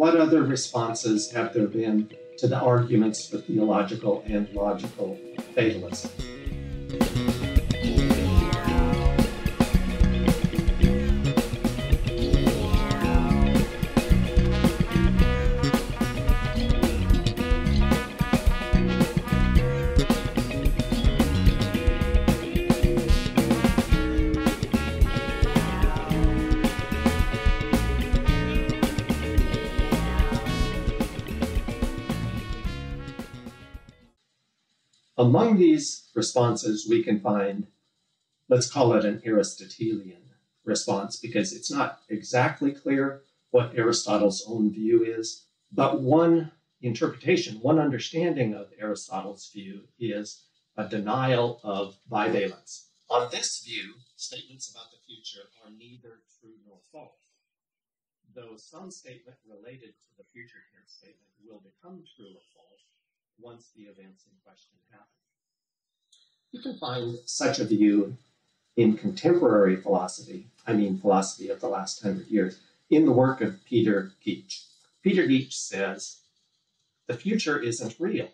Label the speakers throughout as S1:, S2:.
S1: What other responses have there been to the arguments for theological and logical fatalism? Among these responses, we can find, let's call it an Aristotelian response, because it's not exactly clear what Aristotle's own view is, but one interpretation, one understanding of Aristotle's view is a denial of bivalence. On this view, statements about the future are neither true nor false, though some statement related to the future tense statement will become true or false once the events in question happen. You can find such a view in contemporary philosophy, philosophy of the last 100 years, in the work of Peter Geach. Peter Geach says, the future isn't real.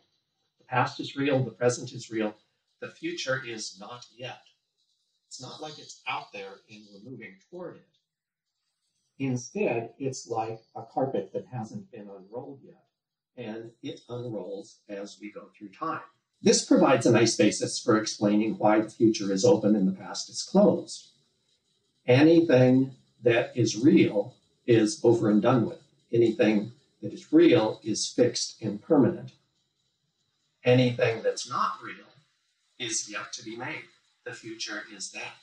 S1: The past is real, the present is real, the future is not yet. It's not like it's out there and we're moving toward it. Instead, it's like a carpet that hasn't been unrolled yet, and it unrolls as we go through time. This provides a nice basis for explaining why the future is open and the past is closed. Anything that is real is over and done with. Anything that is real is fixed and permanent. Anything that's not real is yet to be made. The future is that.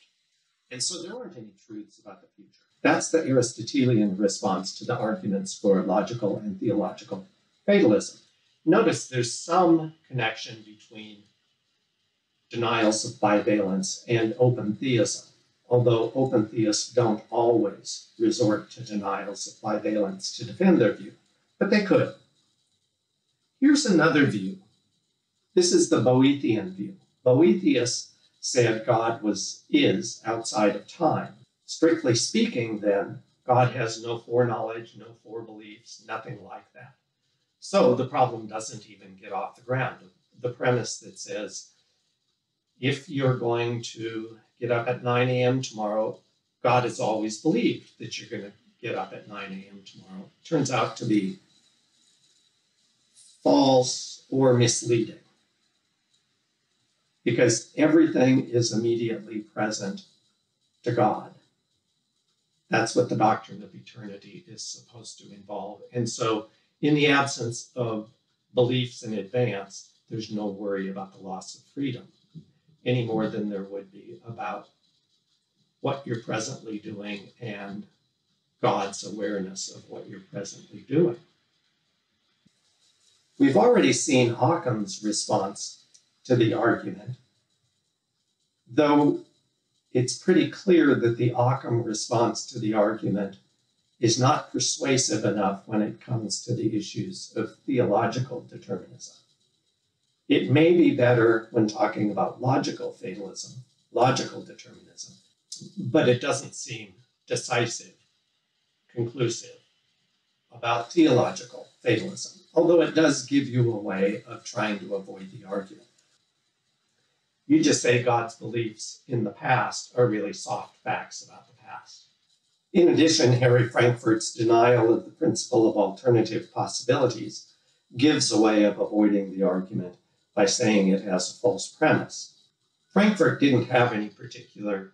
S1: And so there aren't any truths about the future. That's the Aristotelian response to the arguments for logical and theological fatalism. Notice there's some connection between denials of bivalence and open theism, although open theists don't always resort to denials of bivalence to defend their view, but they could. Here's another view. This is the Boethian view. Boethius said God is outside of time. Strictly speaking, then, God has no foreknowledge, no forebeliefs, nothing like that. So the problem doesn't even get off the ground. The premise that says, if you're going to get up at 9 a.m. tomorrow, God has always believed that you're going to get up at 9 a.m. tomorrow, turns out to be false or misleading, because everything is immediately present to God. That's what the doctrine of eternity is supposed to involve. And so in the absence of beliefs in advance, there's no worry about the loss of freedom, any more than there would be about what you're presently doing and God's awareness of what you're presently doing. We've already seen Occam's response to the argument, though it's pretty clear that the Occam response to the argument is not persuasive enough when it comes to the issues of theological determinism. It may be better when talking about logical fatalism, logical determinism, but it doesn't seem decisive, conclusive about theological fatalism, although it does give you a way of trying to avoid the argument. You just say God's beliefs in the past are really soft facts about the past. In addition, Harry Frankfurt's denial of the principle of alternative possibilities gives a way of avoiding the argument by saying it has a false premise. Frankfurt didn't have any particular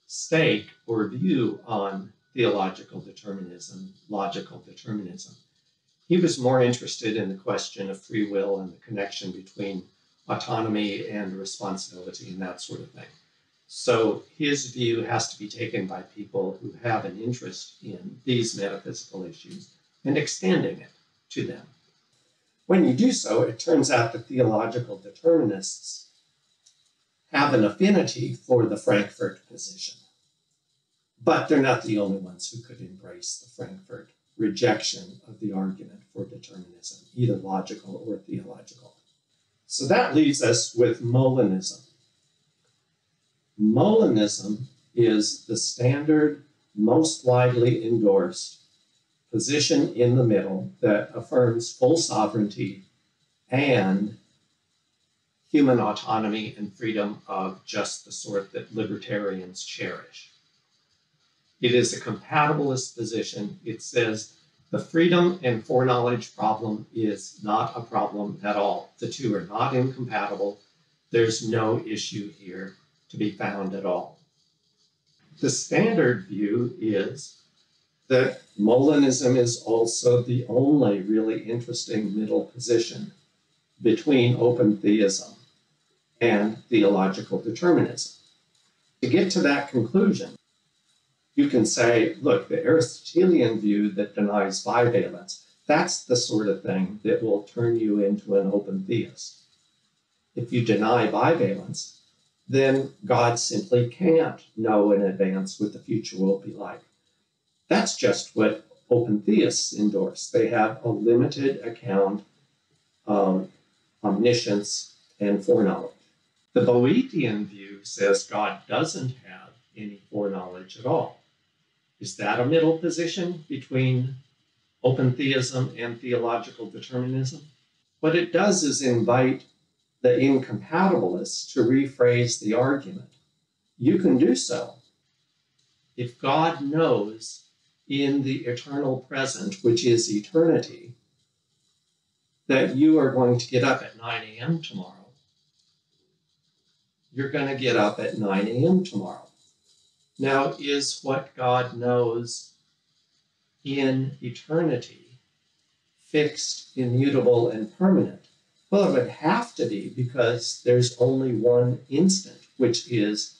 S1: stake or view on theological determinism, logical determinism. He was more interested in the question of free will and the connection between autonomy and responsibility and that sort of thing. So his view has to be taken by people who have an interest in these metaphysical issues and extending it to them. When you do so, it turns out that theological determinists have an affinity for the Frankfurt position. But they're not the only ones who could embrace the Frankfurt rejection of the argument for determinism, either logical or theological. So that leaves us with Molinism. Molinism is the standard, most widely endorsed position in the middle that affirms full sovereignty and human autonomy and freedom of just the sort that libertarians cherish. It is a compatibilist position. It says the freedom and foreknowledge problem is not a problem at all. The two are not incompatible. There's no issue here to be found at all. The standard view is that Molinism is also the only really interesting middle position between open theism and theological determinism. To get to that conclusion, you can say, look, the Aristotelian view that denies bivalence, that's the sort of thing that will turn you into an open theist. If you deny bivalence, then God simply can't know in advance what the future will be like. That's just what open theists endorse. They have a limited account of omniscience and foreknowledge. The Boethian view says God doesn't have any foreknowledge at all. Is that a middle position between open theism and theological determinism? What it does is invite the incompatibilists to rephrase the argument. You can do so. If God knows in the eternal present, which is eternity, that you are going to get up at 9 a.m. tomorrow, you're going to get up at 9 a.m. tomorrow. Now, is what God knows in eternity fixed, immutable, and permanent? Well, it would have to be, because there's only one instant, which is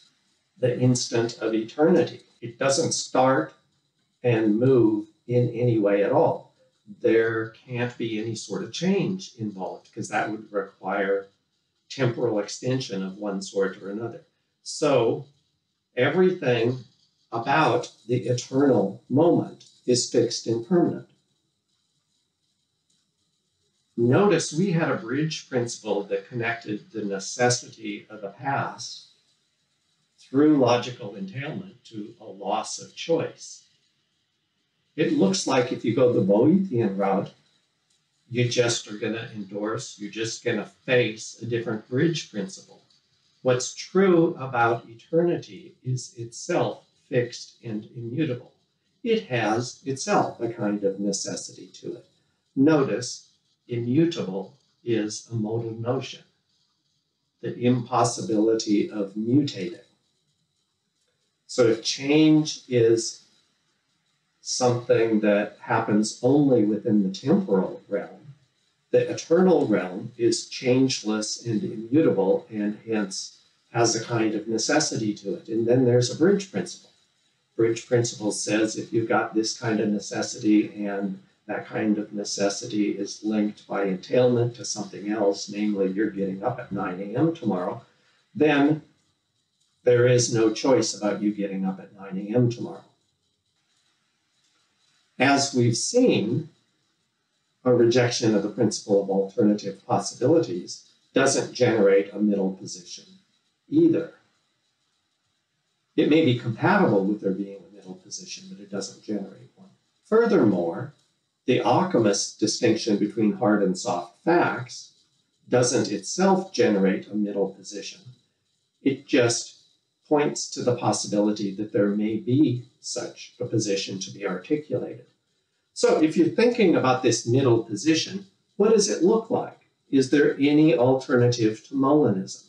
S1: the instant of eternity. It doesn't start and move in any way at all. There can't be any sort of change involved, because that would require temporal extension of one sort or another. So everything about the eternal moment is fixed and permanent. Notice we had a bridge principle that connected the necessity of the past through logical entailment to a loss of choice. It looks like if you go the Boethian route, you just are going to endorse, you're just going to face a different bridge principle. What's true about eternity is itself fixed and immutable. It has itself a kind of necessity to it. Notice, immutable is a modal notion, the impossibility of mutating. So if change is something that happens only within the temporal realm, the eternal realm is changeless and immutable, and hence has a kind of necessity to it. And then there's a bridge principle. Bridge principle says if you've got this kind of necessity and that kind of necessity is linked by entailment to something else, namely you're getting up at 9 a.m. tomorrow, then there is no choice about you getting up at 9 a.m. tomorrow. As we've seen, a rejection of the principle of alternative possibilities doesn't generate a middle position either. It may be compatible with there being a middle position, but it doesn't generate one. Furthermore, the Occamist distinction between hard and soft facts doesn't itself generate a middle position. It just points to the possibility that there may be such a position to be articulated. So if you're thinking about this middle position, what does it look like? Is there any alternative to Molinism?